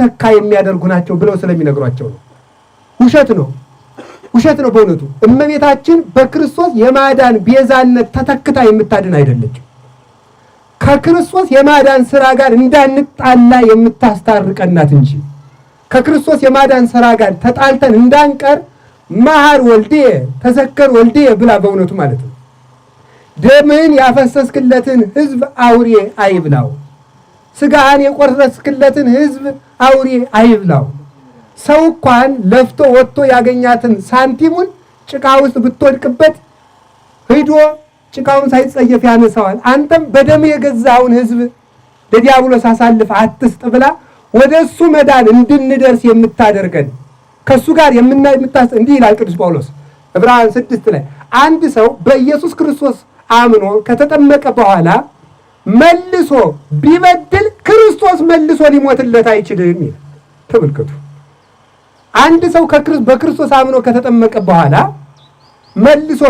እንዲተካ የሚያደርጉ ናቸው ብለው ስለሚነግሯቸው ነው። ውሸት ነው በእውነቱ። እመቤታችን በክርስቶስ የማዳን ቤዛነት ተተክታ የምታድን አይደለችም። ከክርስቶስ የማዳን ሥራ ጋር እንዳንጣላ የምታስታርቀን ናት እንጂ ከክርስቶስ የማዳን ሥራ ጋር ተጣልተን እንዳንቀር መሐር ወልድየ ተዘከር ወልድየ ብላ በእውነቱ ማለት ነው። ደምህን ያፈሰስክለትን ሕዝብ አውሬ አይብላው፣ ሥጋህን የቆረስክለትን ሕዝብ አውሬ አይብላው። ሰው እንኳን ለፍቶ ወጥቶ ያገኛትን ሳንቲሙን ጭቃ ውስጥ ብትወድቅበት ሂዶ ጭቃውን ሳይጸየፍ ያነሳዋል። አንተም በደም የገዛውን ሕዝብ ለዲያብሎስ አሳልፍ አትስጥ ብላ ወደ እሱ መዳን እንድንደርስ የምታደርገን ከእሱ ጋር እንዲህ ይላል ቅዱስ ጳውሎስ ዕብራውያን 6 ላይ አንድ ሰው በኢየሱስ ክርስቶስ አምኖ ከተጠመቀ በኋላ መልሶ ቢበድል ክርስቶስ መልሶ ሊሞትለት አይችልም ይላል። ተመልከቱ። አንድ ሰው በክርስቶስ አምኖ ከተጠመቀ በኋላ መልሶ